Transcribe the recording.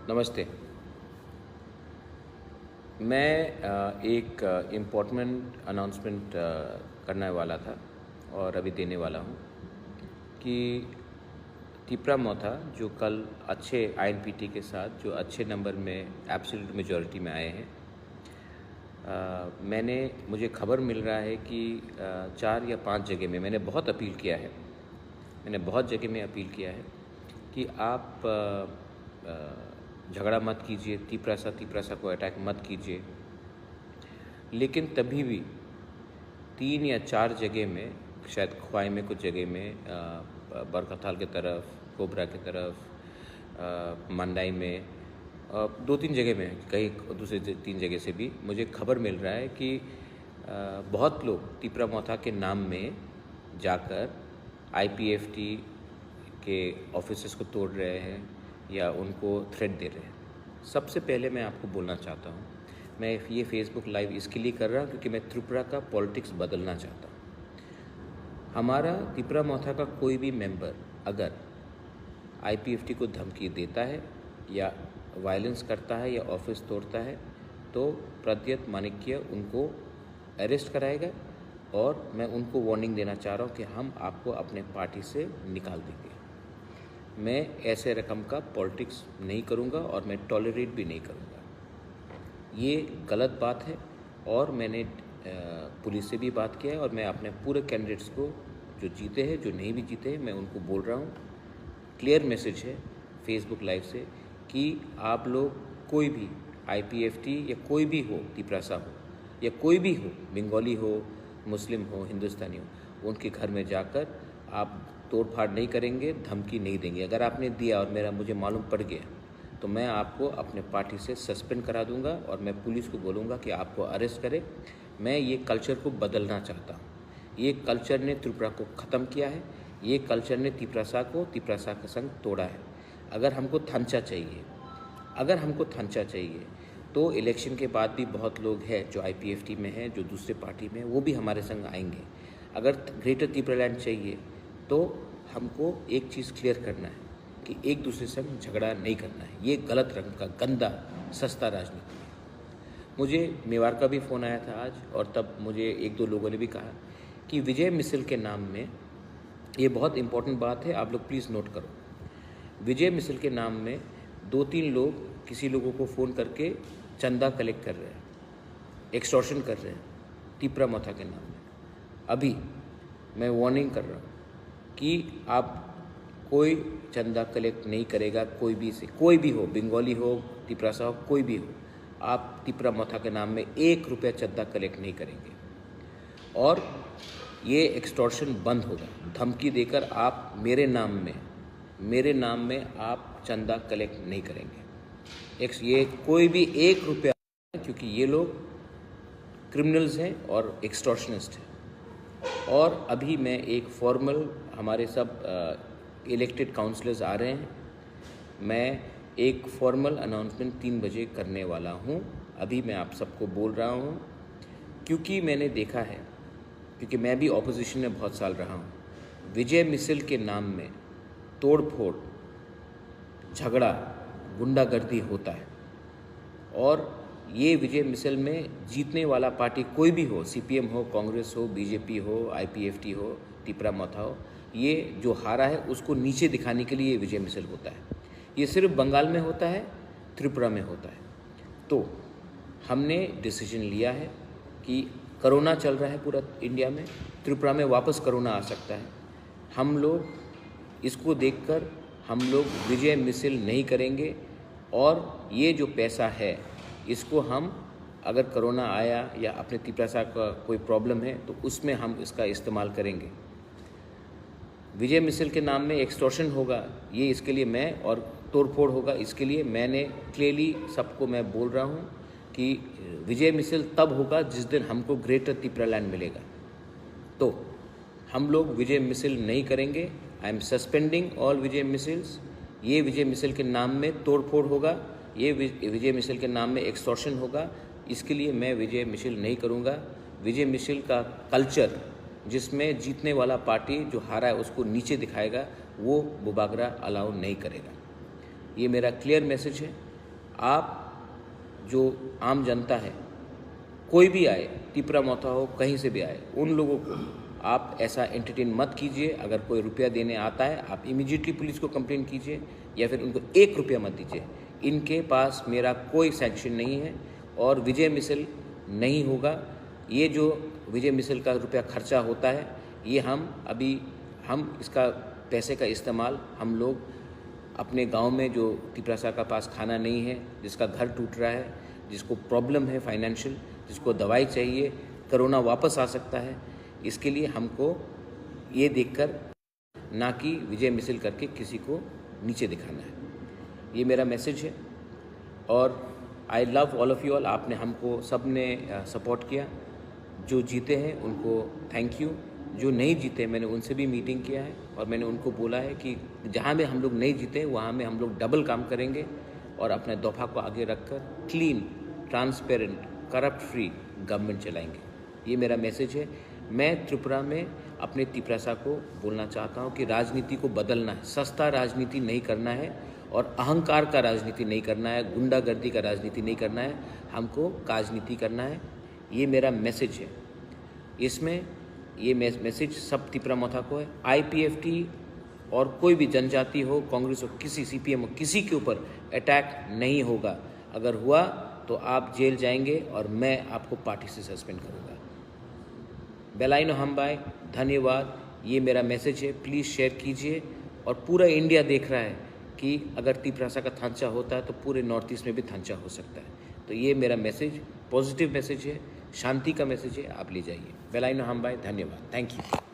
नमस्ते। मैं एक इम्पोर्टेंट अनाउंसमेंट करने वाला था और अभी देने वाला हूँ कि तिपरा मोथा जो कल अच्छे आईएनपीटी के साथ जो अच्छे नंबर में एब्सोल्यूट मेजॉरिटी में आए हैं, मुझे खबर मिल रहा है कि 4 या 5 जगह में मैंने बहुत अपील किया है। मैंने बहुत जगह में अपील किया है कि आप झगड़ा मत कीजिए, तिपरासा को अटैक मत कीजिए। लेकिन तभी भी 3 या 4 जगह में, शायद ख्वाई में, कुछ जगह में, बरकथाल की तरफ, कोबरा की तरफ, मंडाई में, 2-3 जगह में, कहीं दूसरे 3 जगह से भी मुझे खबर मिल रहा है कि बहुत लोग तिपरा मोथा के नाम में जाकर आईपीएफटी के ऑफिसेस को तोड़ रहे हैं या उनको थ्रेट दे रहे हैं। सबसे पहले मैं आपको बोलना चाहता हूँ, मैं ये फेसबुक लाइव इसके लिए कर रहा हूँ क्योंकि मैं त्रिपुरा का पॉलिटिक्स बदलना चाहता हूँ। हमारा तिपरा मोथा का कोई भी मेंबर अगर आईपीएफटी को धमकी देता है या वायलेंस करता है या ऑफिस तोड़ता है तो प्रद्युत माणिक्य उनको अरेस्ट कराएगा और मैं उनको वार्निंग देना चाह रहा हूँ कि हम आपको अपने पार्टी से निकाल देंगे। मैं ऐसे रकम का पॉलिटिक्स नहीं करूँगा और मैं टॉलरेट भी नहीं करूँगा। ये गलत बात है और मैंने पुलिस से भी बात किया है और मैं अपने पूरे कैंडिडेट्स को, जो जीते हैं, जो नहीं भी जीते हैं, मैं उनको बोल रहा हूँ। क्लियर मैसेज है फेसबुक लाइव से कि आप लोग कोई भी आईपीएफटी या कोई भी हो, तिपरासा हो या कोई भी हो, बंगाली हो, मुस्लिम हो, हिंदुस्तानी हो, उनके घर में जाकर आप तोड़फाड़ नहीं करेंगे, धमकी नहीं देंगे। अगर आपने दिया और मुझे मालूम पड़ गया तो मैं आपको अपने पार्टी से सस्पेंड करा दूंगा और मैं पुलिस को बोलूँगा कि आपको अरेस्ट करे। मैं ये कल्चर को बदलना चाहता हूँ। ये कल्चर ने त्रिपुरा को ख़त्म किया है। ये कल्चर ने तिपरासा के संग तोड़ा है। अगर हमको थंचा चाहिए तो इलेक्शन के बाद भी बहुत लोग हैं जो आईपीएफटी में हैं, जो दूसरे पार्टी में हैं, वो भी हमारे संग आएंगे। अगर ग्रेटर त्रिपुरालैंड चाहिए तो हमको एक चीज़ क्लियर करना है कि एक दूसरे से झगड़ा नहीं करना है। ये गलत रंग का गंदा सस्ता राजनीति है। मुझे मेवाड़ का भी फ़ोन आया था आज और तब मुझे 1-2 लोगों ने भी कहा कि विजय मिसल के नाम में, ये बहुत इम्पोर्टेंट बात है, आप लोग प्लीज़ नोट करो। विजय मिसल के नाम में 2-3 लोग किसी लोगों को फ़ोन करके चंदा कलेक्ट कर रहे हैं, एक्सटॉर्शन कर रहे हैं तिपरा मोथा के नाम में। अभी मैं वार्निंग कर रहा हूँ कि आप कोई चंदा कलेक्ट नहीं करेगा, कोई भी हो, बंगाली हो, तिपरासा हो, कोई भी हो, आप तिपरा मोथा के नाम में 1 रुपया चंदा कलेक्ट नहीं करेंगे और ये एक्सटॉर्शन बंद होगा। धमकी देकर आप मेरे नाम में आप चंदा कलेक्ट नहीं करेंगे। ये कोई भी 1 रुपया, क्योंकि ये लोग क्रिमिनल्स हैं और एक्सटॉर्शनिस्ट हैं। और अभी मैं एक फॉर्मल, हमारे सब इलेक्टेड काउंसलर्स आ रहे हैं, मैं एक फॉर्मल अनाउंसमेंट 3 बजे करने वाला हूं। अभी मैं आप सबको बोल रहा हूं क्योंकि मैंने देखा है, क्योंकि मैं भी ऑपोजिशन में बहुत साल रहा हूं, विजय मिसल के नाम में तोड़-फोड़, झगड़ा, गुंडागर्दी होता है। और ये विजय मिसल में जीतने वाला पार्टी कोई भी हो, सीपीएम हो, कांग्रेस हो, बीजेपी हो, आईपीएफटी हो, तिपरा मोथा हो, ये जो हारा है उसको नीचे दिखाने के लिए ये विजय मिसल होता है। ये सिर्फ बंगाल में होता है, त्रिपुरा में होता है। तो हमने डिसीजन लिया है कि कोरोना चल रहा है पूरा इंडिया में, त्रिपुरा में वापस कोरोना आ सकता है। हम लोग इसको देखकर हम लोग विजय मिसल नहीं करेंगे और ये जो पैसा है इसको हम, अगर कोरोना आया या अपने तिपरासा का कोई प्रॉब्लम है तो उसमें हम इसका इस्तेमाल करेंगे। विजय मिसल के नाम में एक्सटॉर्शन होगा, ये इसके लिए मैं, और तोड़फोड़ होगा, इसके लिए मैंने क्लियरली सबको मैं बोल रहा हूँ कि विजय मिसल तब होगा जिस दिन हमको ग्रेटर त्रिपुरालैंड मिलेगा। तो हम लोग विजय मिसल नहीं करेंगे। I am suspending all Vijay micelles. ये विजय मिसल के नाम में तोड़फोड़ होगा, ये विजय मिसल के नाम में एक्सटॉर्शन होगा, इसके लिए मैं विजय मिसल नहीं करूँगा। विजय मिसल का कल्चर जिसमें जीतने वाला पार्टी जो हारा है उसको नीचे दिखाएगा, वो बुबागरा अलाउ नहीं करेगा। ये मेरा क्लियर मैसेज है। आप जो आम जनता है, कोई भी आए, तिपरा मोथा हो, कहीं से भी आए, उन लोगों को आप ऐसा एंटरटेन मत कीजिए। अगर कोई रुपया देने आता है, आप इमीडिएटली पुलिस को कंप्लेन कीजिए या फिर उनको 1 रुपया मत दीजिए। इनके पास मेरा कोई सैंक्शन नहीं है और विजय मिसल नहीं होगा। ये जो विजय मिसल का रुपया खर्चा होता है, ये हम इसका पैसे का इस्तेमाल हम लोग अपने गांव में जो तिपरासा का पास खाना नहीं है, जिसका घर टूट रहा है, जिसको प्रॉब्लम है फाइनेंशियल, जिसको दवाई चाहिए, कोरोना वापस आ सकता है, इसके लिए हमको ये देखकर ना कि विजय मिसल करके किसी को नीचे दिखाना है। ये मेरा मैसेज है और I love all of you all. आपने हमको सब ने सपोर्ट किया। जो जीते हैं उनको थैंक यू, जो नहीं जीते मैंने उनसे भी मीटिंग किया है और मैंने उनको बोला है कि जहाँ में हम लोग नहीं जीते वहाँ में हम लोग डबल काम करेंगे और अपने दफ़ा को आगे रखकर clean, transparent, corrupt free government चलाएंगे। ये मेरा मैसेज है। मैं त्रिपुरा में अपने तिपरासा को बोलना चाहता हूँ कि राजनीति को बदलना है, सस्ता राजनीति नहीं करना है और अहंकार का राजनीति नहीं करना है, गुंडागर्दी का राजनीति नहीं करना है, हमको राजनीति करना है। ये मेरा मैसेज है। इसमें ये मैसेज सब तिपरा मोथा को है। IPFT और कोई भी जनजाति हो, कांग्रेस हो, किसी CPM हो, किसी के ऊपर अटैक नहीं होगा। अगर हुआ तो आप जेल जाएंगे और मैं आपको पार्टी से सस्पेंड करूँगा। बेलाइनो हमबाई, धन्यवाद। ये मेरा मैसेज है, प्लीज़ शेयर कीजिए। और पूरा इंडिया देख रहा है कि अगर तिपरासा का थांचा होता है तो पूरे नॉर्थ ईस्ट में भी थांचा हो सकता है। तो ये मेरा मैसेज पॉजिटिव मैसेज है, शांति का मैसेज है, आप ले जाइए। बेलाइनो हमबाई, धन्यवाद, थैंक यू।